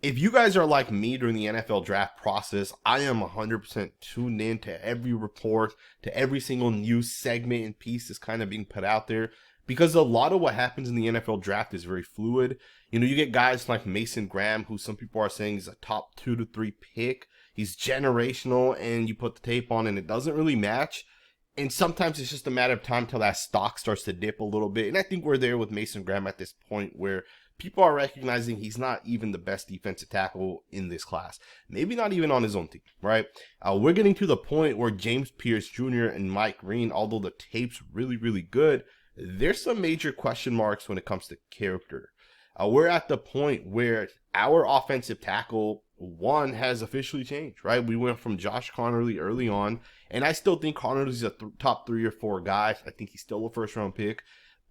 If you guys are like me during the NFL draft process, I am 100% tuned in to every report, to every single news segment and piece that's kind of being put out there, because a lot of what happens in the NFL draft is very fluid. You know, you get guys like Mason Graham, who some people are saying is a top 2 to 3 pick. He's generational, and you put the tape on and it doesn't really match. And sometimes it's just a matter of time till that stock starts to dip a little bit. And I think we're there with Mason Graham at this point where people are recognizing he's not even the best defensive tackle in this class. Maybe not even on his own team, right? We're getting to the point where James Pierce Jr. and Mike Green, although the tape's really, really good, there's some major question marks when it comes to character. We're at the point where our offensive tackle one has officially changed, right? We went from Josh Connerly early on, and I still think Connerly's a top 3 or 4 guy. I think he's still a first round pick.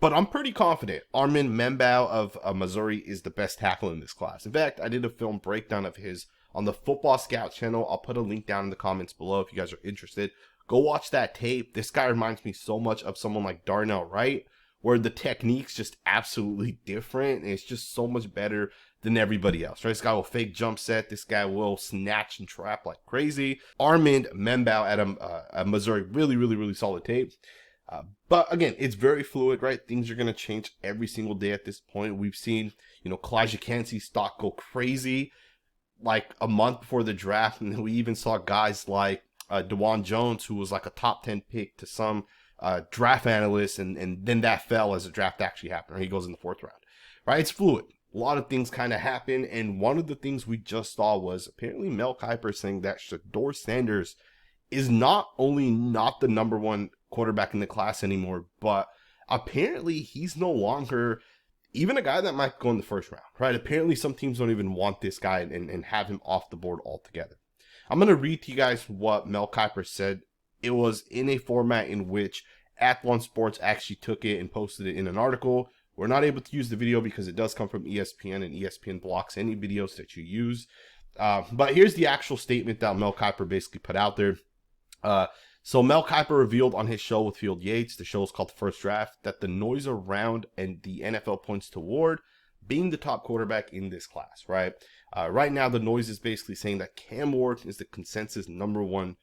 But I'm pretty confident Armin Membao of Missouri is the best tackle in this class. In fact, I did a film breakdown of his on the Football Scout channel. I'll put a link down in the comments below if you guys are interested. Go watch that tape. This guy reminds me so much of someone like Darnell Wright, where the technique's just absolutely different. And it's just so much better than everybody else, right? This guy will fake jump set. This guy will snatch and trap like crazy. Armin Membao at Missouri, really, really, really solid tape. But again, it's very fluid, right? Things are going to change every single day at this point. We've seen, Kalijah Kancey's stock go crazy like a month before the draft. And then we even saw guys like DeJuan Jones, who was like a top 10 pick to some draft analysts. And then that fell as the draft actually happened, or he goes in the 4th round, right? It's fluid. A lot of things kind of happen. And one of the things we just saw was apparently Mel Kiper saying that Shedeur Sanders is not only not the number 1 quarterback in the class anymore, but apparently he's no longer even a guy that might go in the 1st round, right? Apparently some teams don't even want this guy and have him off the board altogether. I'm going to read to you guys what Mel Kiper said. It was in a format in which Athlon Sports actually took it and posted it in an article. We're not able to use the video because it does come from ESPN, and ESPN blocks any videos that you use. But here's the actual statement that Mel Kiper basically put out there. So Mel Kiper revealed on his show with Field Yates, the show is called The First Draft, that the noise around and the NFL points toward being the top quarterback in this class, right? Right now, the noise is basically saying that Cam Ward is the consensus number 1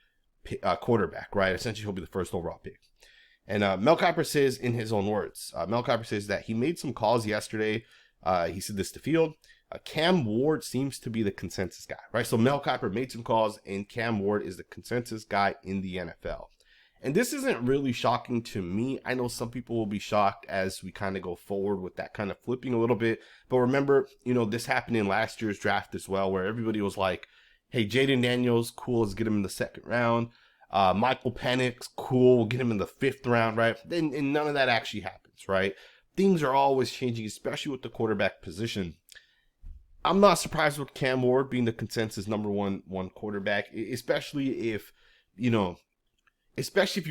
quarterback, right? Essentially, he'll be the first overall pick. And Mel Kiper says in his own words, Mel Kiper says that he made some calls yesterday. He said this to Field. Cam Ward seems to be the consensus guy, right? So Mel Kiper made some calls, and Cam Ward is the consensus guy in the NFL. And this isn't really shocking to me. I know some people will be shocked as we kind of go forward with that kind of flipping a little bit. But remember, this happened in last year's draft as well, where everybody was like, hey, Jaden Daniels, cool, let's get him in the 2nd round. Michael Penix, cool, we'll get him in the 5th round, right? And none of that actually happens, right? Things are always changing, especially with the quarterback position. I'm not surprised with Cam Ward being the consensus number one quarterback, especially if you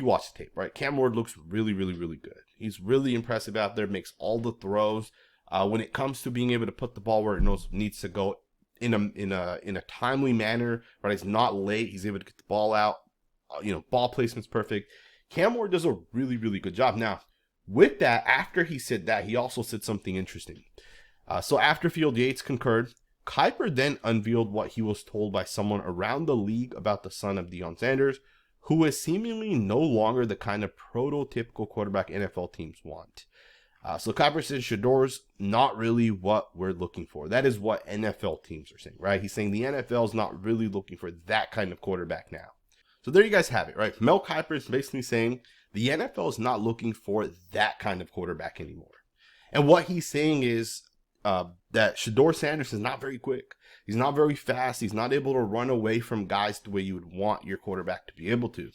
watch the tape, right? Cam Ward looks really, really, really good. He's really impressive out there, makes all the throws. When it comes to being able to put the ball where it needs to go in a timely manner, right? It's not late. He's able to get the ball out. Ball placement's perfect. Cam Ward does a really, really good job. Now, with that, after he said that, he also said something interesting. So after Field Yates concurred, Kiper then unveiled what he was told by someone around the league about the son of Deion Sanders, who is seemingly no longer the kind of prototypical quarterback NFL teams want. So Kiper says Shedeur's not really what we're looking for. That is what NFL teams are saying, right? He's saying the NFL is not really looking for that kind of quarterback now. So there you guys have it, right? Mel Kiper is basically saying the NFL is not looking for that kind of quarterback anymore. And what he's saying is that Shedeur Sanders is not very quick. He's not very fast. He's not able to run away from guys the way you would want your quarterback to be able to.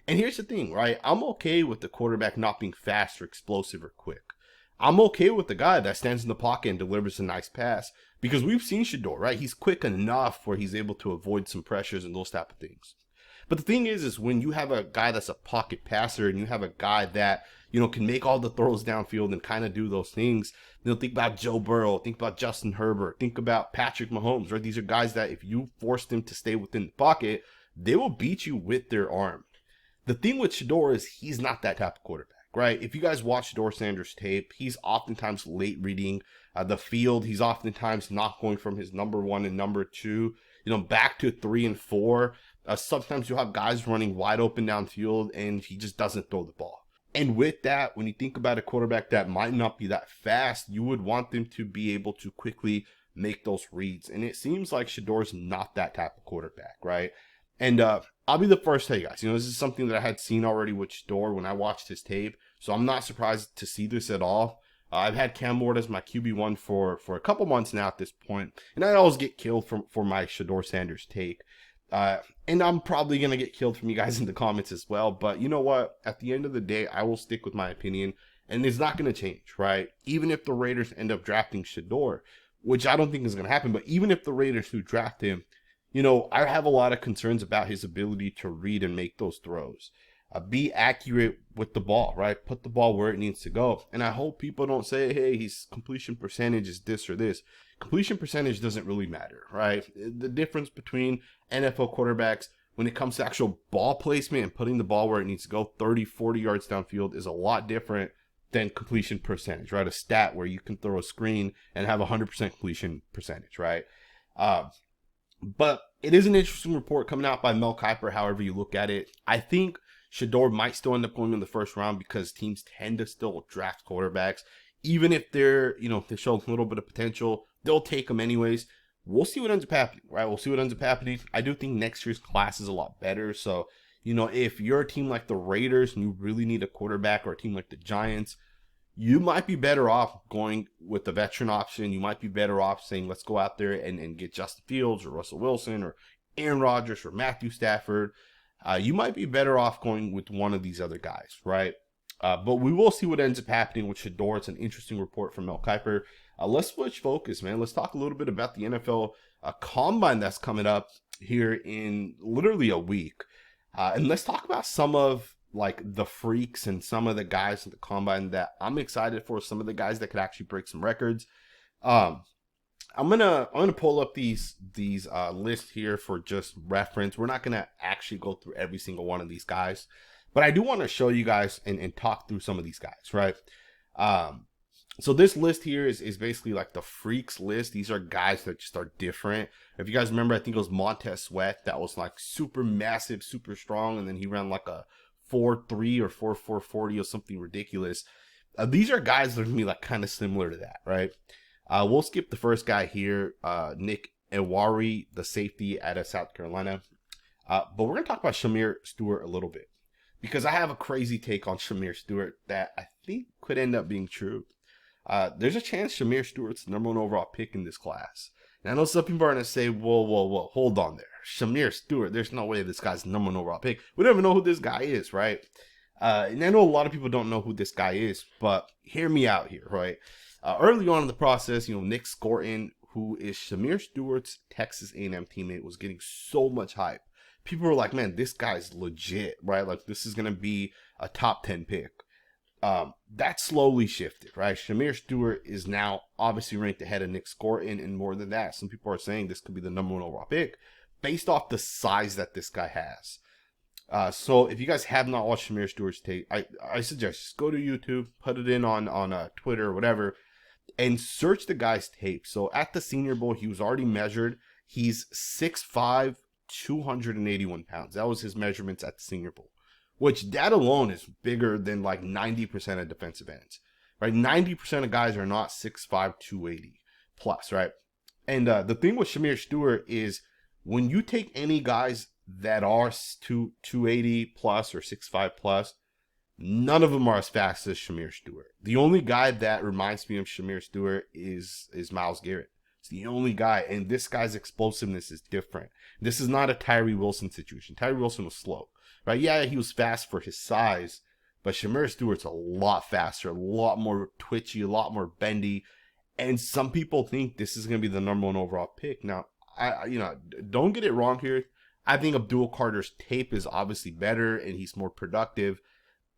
And here's the thing, right? I'm okay with the quarterback not being fast or explosive or quick. I'm okay with the guy that stands in the pocket and delivers a nice pass, because we've seen Shedeur, right? He's quick enough where he's able to avoid some pressures and those type of things. But the thing is when you have a guy that's a pocket passer and you have a guy that, can make all the throws downfield and kind of do those things, think about Joe Burrow, think about Justin Herbert, think about Patrick Mahomes, right? These are guys that if you force them to stay within the pocket, they will beat you with their arm. The thing with Shedeur is he's not that type of quarterback, right? If you guys watch Shedeur Sanders' tape, he's oftentimes late reading. The field, he's oftentimes not going from his number 1 and number 2, back to 3 and 4. Sometimes you'll have guys running wide open downfield and he just doesn't throw the ball. And with that, when you think about a quarterback that might not be that fast, you would want them to be able to quickly make those reads. And it seems like Shedeur's not that type of quarterback, right? And I'll be the first to tell you guys, this is something that I had seen already with Shedeur when I watched his tape. So I'm not surprised to see this at all. I've had Cam Ward as my QB1 for a couple months now at this point. And I always get killed for my Shedeur Sanders take. And I'm probably going to get killed from you guys in the comments as well. But you know what? At the end of the day, I will stick with my opinion. And it's not going to change, right? Even if the Raiders end up drafting Shedeur, which I don't think is going to happen. But even if the Raiders do draft him, I have a lot of concerns about his ability to read and make those throws. Be accurate with the ball, right? Put the ball where it needs to go. And I hope people don't say, hey, his completion percentage is this or this. Completion percentage doesn't really matter, right? The difference between NFL quarterbacks when it comes to actual ball placement and putting the ball where it needs to go 30, 40 yards downfield is a lot different than completion percentage, right? A stat where you can throw a screen and have 100% completion percentage, right? But it is an interesting report coming out by Mel Kiper, however you look at it. I think Shedeur might still end up going in the first round because teams tend to still draft quarterbacks. Even if they're, they show a little bit of potential, they'll take them anyways. We'll see what ends up happening, right? We'll see what ends up happening. I do think next year's class is a lot better. So, if you're a team like the Raiders and you really need a quarterback, or a team like the Giants, you might be better off going with the veteran option. You might be better off saying, let's go out there and get Justin Fields or Russell Wilson or Aaron Rodgers or Matthew Stafford. You might be better off going with one of these other guys, right? But we will see what ends up happening with Shedeur. It's an interesting report from Mel Kiper. Let's switch focus, man. Let's talk a little bit about the NFL Combine that's coming up here in literally a week. And let's talk about some of the freaks and some of the guys in the Combine that I'm excited for. Some of the guys that could actually break some records. I'm gonna pull up these lists here for just reference. We're not gonna actually go through every single one of these guys, but I do want to show you guys and talk through some of these guys, right? So this list here is basically like the freaks list. These are guys that just are different. If you guys remember, I think it was Montez Sweat that was like super massive, super strong, and then he ran like a 4.3 or 4.40 or something ridiculous. These are guys that are gonna be like kind of similar to that, right? We'll skip the first guy here, Nick Ewari, the safety out of South Carolina. But we're going to talk about Shedeur Stewart a little bit, because I have a crazy take on Shedeur Stewart that I think could end up being true. There's a chance Shedeur Stewart's the number 1 overall pick in this class. And I know some people are going to say, whoa, hold on there. Shedeur Stewart, there's no way this guy's the number 1 overall pick. We don't even know who this guy is, right? And I know a lot of people don't know who this guy is, but hear me out here, right? Early on in the process, Nick Scorton, who is Shedeur Stewart's Texas A&M teammate, was getting so much hype. People were like, man, this guy's legit, right? Like, this is going to be a top 10 pick. That slowly shifted, right? Shedeur Stewart is now obviously ranked ahead of Nick Scorton, and more than that, some people are saying this could be the number 1 overall pick based off the size that this guy has. So if you guys have not watched Shedeur Stewart's tape, I suggest just go to YouTube, put it in on Twitter or whatever, and search the guy's tape. So at the Senior Bowl, he was already measured. He's 6'5", 281 pounds. That was his measurements at the Senior Bowl, which that alone is bigger than like 90% of defensive ends, right? 90% of guys are not 6'5", 280 plus, right? And the thing with Shedeur Stewart is when you take any guys that are 280 plus or 6'5 plus, none of them are as fast as Shedeur Stewart. The only guy that reminds me of Shedeur Stewart is Myles Garrett. It's the only guy, and this guy's explosiveness is different. This is not a Tyree Wilson situation. Tyree Wilson was slow, right? Yeah, he was fast for his size, but Shedeur Stewart's a lot faster, a lot more twitchy, a lot more bendy, and some people think this is going to be the number 1 overall pick. Now, don't get it wrong here. I think Abdul Carter's tape is obviously better, and he's more productive.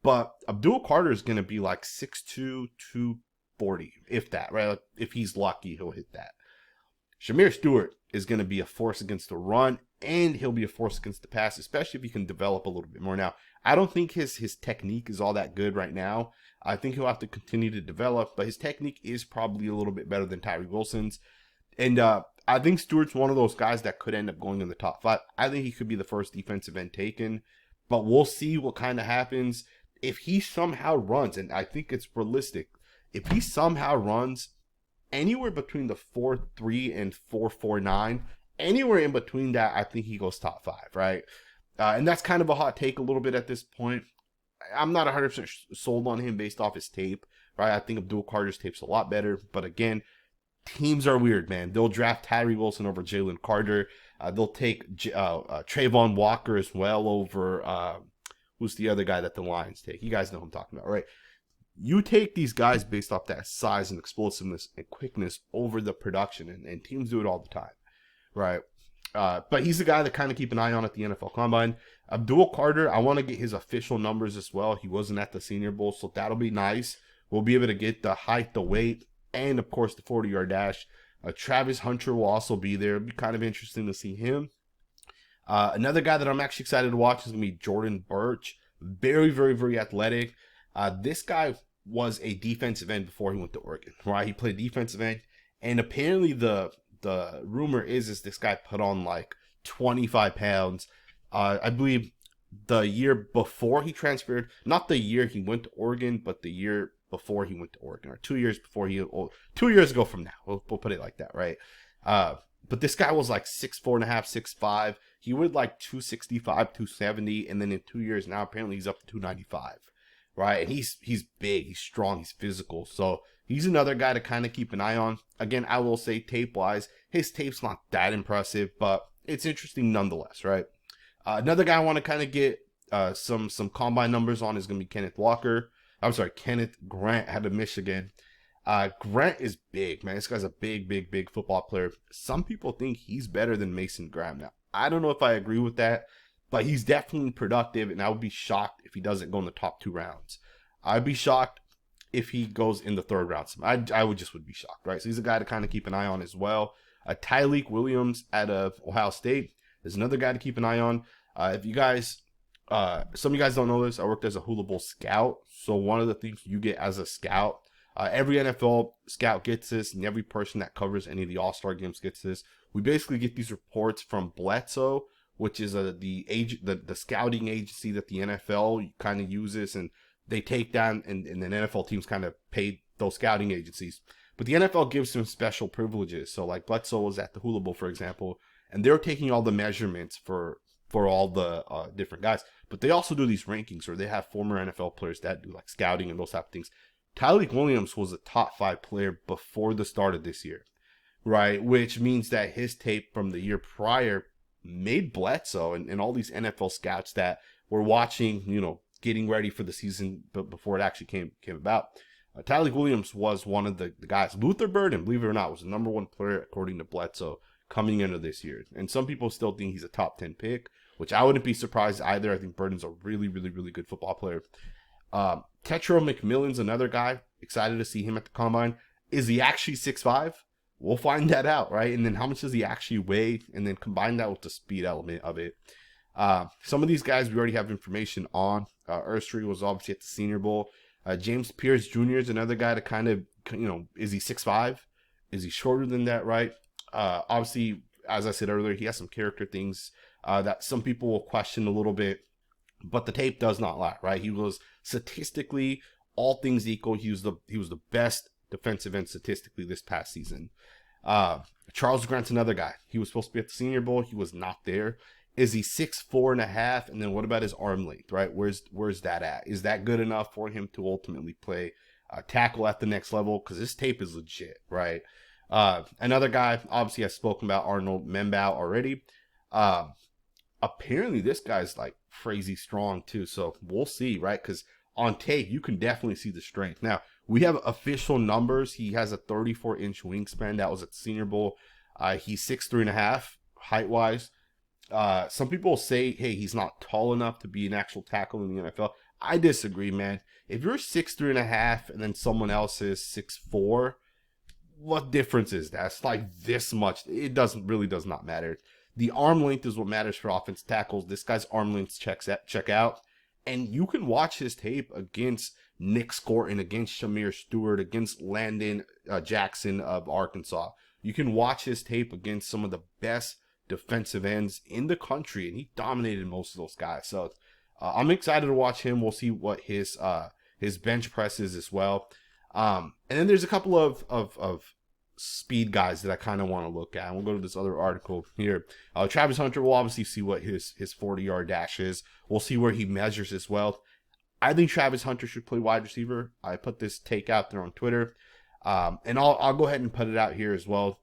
But Abdul Carter is going to be like 6'2", 240, if that, right? Like if he's lucky, he'll hit that. Shedeur Stewart is going to be a force against the run and he'll be a force against the pass, especially if he can develop a little bit more. Now, I don't think his technique is all that good right now. I think he'll have to continue to develop, but his technique is probably a little bit better than Tyree Wilson's. And I think Stewart's one of those guys that could end up going in the top 5. I think he could be the first defensive end taken, but we'll see what kind of happens. If he somehow runs, and I think it's realistic, if he somehow runs anywhere between the 4.3 and 4.49, anywhere in between that, I think he goes top 5, right? And that's kind of a hot take a little bit at this point. I'm not 100% sold on him based off his tape, right? I think Abdul Carter's tape's a lot better. But again, teams are weird, man. They'll draft Tyree Wilson over Jalen Carter. They'll take Trayvon Walker as well over, who's the other guy that the Lions take? You guys know who I'm talking about, right? You take these guys based off that size and explosiveness and quickness over the production, and teams do it all the time, right? But he's the guy to kind of keep an eye on at the NFL Combine. Abdul Carter, I want to get his official numbers as well. He wasn't at the Senior Bowl, so that'll be nice. We'll be able to get the height, the weight, and, of course, the 40-yard dash. Travis Hunter will also be there. It'll be kind of interesting to see him. Another guy that I'm actually excited to watch is going to be Jordan Birch. Very, very, very athletic. This guy was a defensive end before he went to Oregon, right? He played defensive end, and apparently the rumor is this guy put on like 25 pounds. I believe the year before he transferred, not the year he went to Oregon, but the year before he went to Oregon, or 2 years before 2 years ago from now. We'll put it like that, right? But this guy was like 6'4.5", 6'5". He would like 265, 270, and then in 2 years now, apparently he's up to 295, right? And he's big, he's strong, he's physical. So he's another guy to kind of keep an eye on. Again, I will say tape-wise, his tape's not that impressive, but it's interesting nonetheless, right? Another guy I want to kind of get some combine numbers on is going to be Kenneth Grant out of Michigan. Grant is big, man. This guy's a big football player. Some people think he's better than Mason Graham. Now, I don't know if I agree with that, but he's definitely productive, and I would be shocked if he doesn't go in the top 2 rounds. I'd be shocked if he goes in the 3rd round. I would be shocked, right? So he's a guy to kind of keep an eye on as well. Tyleik Williams out of Ohio State is another guy to keep an eye on. If you guys, some of you guys don't know this, I worked as a Hula Bowl scout. So one of the things you get as a scout, every NFL scout gets this, and every person that covers any of the All-Star games gets this. We basically get these reports from Bledsoe, which is the scouting agency that the NFL kind of uses, and they take down, and then NFL teams kind of pay those scouting agencies. But the NFL gives them special privileges. So like Bledsoe was at the Hula Bowl, for example, and they're taking all the measurements for all the different guys. But they also do these rankings, or they have former NFL players that do like scouting and those type of things. Tyleik Williams was a top 5 player before the start of this year, right? Which means that his tape from the year prior made Bledsoe and all these NFL scouts that were watching, getting ready for the season before it actually came about. Tyleik Williams was one of the guys. Luther Burden, believe it or not, was the number 1 player according to Bledsoe coming into this year. And some people still think he's a top 10 pick, which I wouldn't be surprised either. I think Burden's a really, really, really good football player. Tetro McMillan's another guy. Excited to see him at the Combine. Is he actually 6'5"? We'll find that out, right? And then how much does he actually weigh? And then combine that with the speed element of it. Some of these guys we already have information on. Erstry was obviously at the Senior Bowl. James Pierce Jr. is another guy to kind of, is he 6'5"? Is he shorter than that, right? Obviously, as I said earlier, he has some character things that some people will question a little bit. But the tape does not lie, right? He was statistically, all things equal, he was the best defensive end statistically this past season. Charles Grant's another guy. He was supposed to be at the Senior Bowl. He was not there. Is he 6'4.5"? And then what about his arm length, right? Where's that at? Is that good enough for him to ultimately play tackle at the next level? Because this tape is legit, right? Another guy, obviously I've spoken about Arnold Membau already. Apparently this guy's like crazy strong too. So we'll see, right? Because on tape, you can definitely see the strength. Now, we have official numbers. He has a 34-inch wingspan. That was at the Senior Bowl. He's 6'3.5" height-wise. Some people say, hey, he's not tall enough to be an actual tackle in the NFL. I disagree, man. If you're 6'3.5" and then someone else is 6'4", what difference is that? It's like this much. It does not matter. The arm length is what matters for offensive tackles. This guy's arm length check out. And you can watch his tape against Nick Scorton, against Shamir Stewart, against Landon Jackson of Arkansas. You can watch his tape against some of the best defensive ends in the country, and he dominated most of those guys. So I'm excited to watch him. We'll see what his bench press is as well. And then there's a couple of speed guys that I kind of want to look at. And we'll go to this other article here. Travis Hunter, will obviously see what his 40-yard dash is. We'll see where he measures as well. I think Travis Hunter should play wide receiver. I put this take out there on Twitter. And I'll go ahead and put it out here as well.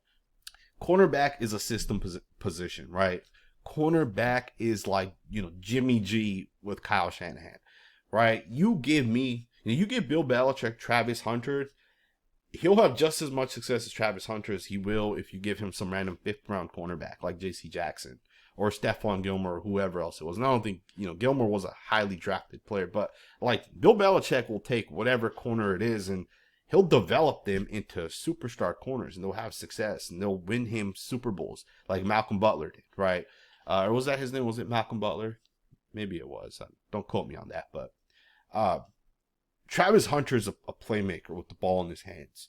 Cornerback is a system position, right? Cornerback is like, Jimmy G with Kyle Shanahan, right? You give Bill Belichick Travis Hunter, he'll have just as much success as Travis Hunter as he will if you give him some random 5th-round cornerback like J.C. Jackson or Stephon Gilmore or whoever else it was. And I don't think, Gilmore was a highly drafted player, but like Bill Belichick will take whatever corner it is and he'll develop them into superstar corners, and they'll have success, and they'll win him Super Bowls like Malcolm Butler did, right? Or was that his name? Was it Malcolm Butler? Maybe it was. Don't quote me on that, but Travis Hunter's a playmaker with the ball in his hands.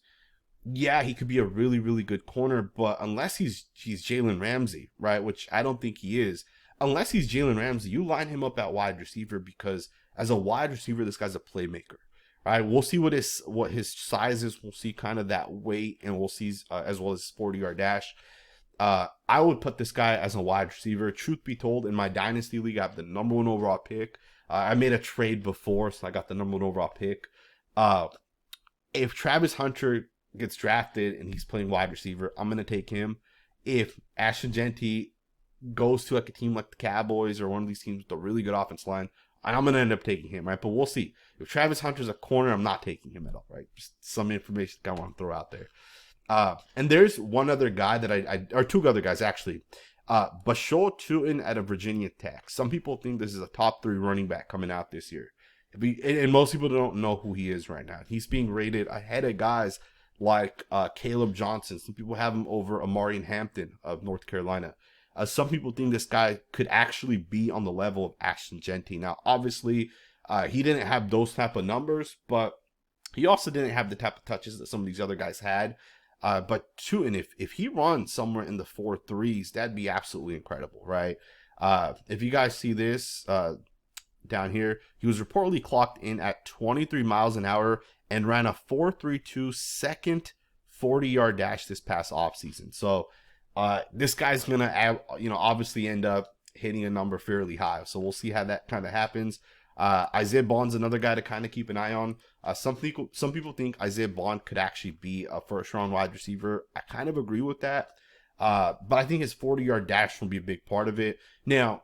Yeah, he could be a really, really good corner, but unless he's Jalen Ramsey, right, which I don't think he is, unless he's Jalen Ramsey, you line him up at wide receiver, because as a wide receiver, this guy's a playmaker. All right, we'll see what his size is. We'll see kind of that weight, and we'll see as well as his 40-yard dash. I would put this guy as a wide receiver. Truth be told, in my dynasty league, I have the #1 overall pick. I made a trade before, so I got the #1 overall pick. If Travis Hunter gets drafted and he's playing wide receiver, I'm gonna take him. If Ashton Jeanty goes to like a team like the Cowboys or one of these teams with a really good offense line, and I'm going to end up taking him, right? But we'll see. If Travis Hunter's a corner, I'm not taking him at all, right? Just some information I want to throw out there. And there's one other guy that or two other guys, actually. Bashol Tutin out of Virginia Tech. Some people think this is a top 3 running back coming out this year. And most people don't know who he is right now. He's being rated ahead of guys like Caleb Johnson. Some people have him over Amarian Hampton of North Carolina. Some people think this guy could actually be on the level of Ashton Jeanty. Now, obviously, he didn't have those type of numbers, but he also didn't have the type of touches that some of these other guys had. But Tutin, if he runs somewhere in the 4.3s, that'd be absolutely incredible, right? If you guys see this down here, he was reportedly clocked in at 23 miles an hour and ran a 4.32 second 40-yard dash this past offseason. So, this guy's gonna, obviously end up hitting a number fairly high. So we'll see how that kind of happens. Isaiah Bond's another guy to kind of keep an eye on. Some people think Isaiah Bond could actually be a first-round wide receiver. I kind of agree with that. But I think his 40-yard dash will be a big part of it. Now,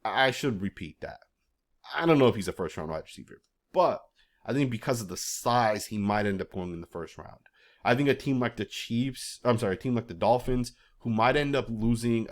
I should repeat that. I don't know if he's a first-round wide receiver, but I think because of the size, he might end up going in the first round. I think a team like the Dolphins, who might end up losing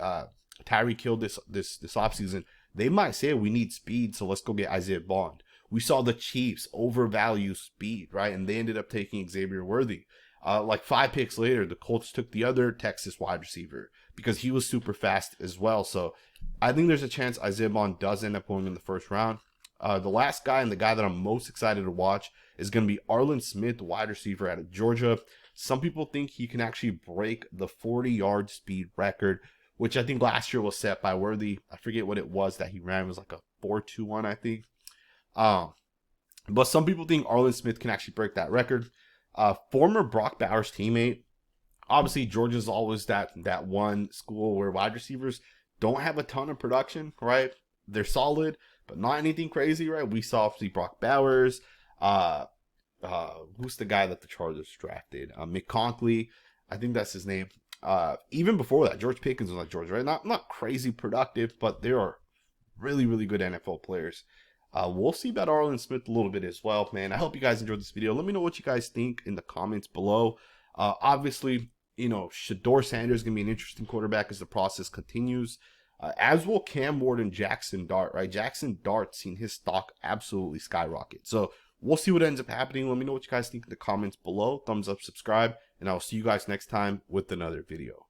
Tyreek Hill this offseason, they might say we need speed, so let's go get Isaiah Bond. We saw the Chiefs overvalue speed, right? And they ended up taking Xavier Worthy. Like 5 picks later, the Colts took the other Texas wide receiver because he was super fast as well. So I think there's a chance Isaiah Bond does end up going in the first round. The last guy, and the guy that I'm most excited to watch, is going to be Arlen Smith, wide receiver out of Georgia. Some people think he can actually break the 40-yard speed record, which I think last year was set by Worthy. I forget what it was that he ran. It was like a 4.21, I think. But some people think Arlen Smith can actually break that record. Former Brock Bowers teammate. Obviously, Georgia's always that one school where wide receivers don't have a ton of production, right? They're solid, but not anything crazy, right? We saw obviously Brock Bowers. Who's the guy that the Chargers drafted? Mick Conkley, I think that's his name. Even before that, George Pickens was like Georgia, right? Not crazy productive, but they are really, really good NFL players. We'll see about Arlen Smith a little bit as well, man. I hope you guys enjoyed this video. Let me know what you guys think in the comments below. Obviously, Shedeur Sanders is going to be an interesting quarterback as the process continues. As will Cam Ward and Jackson Dart, right? Jackson Dart seen his stock absolutely skyrocket. So we'll see what ends up happening. Let me know what you guys think in the comments below. Thumbs up, subscribe, and I'll see you guys next time with another video.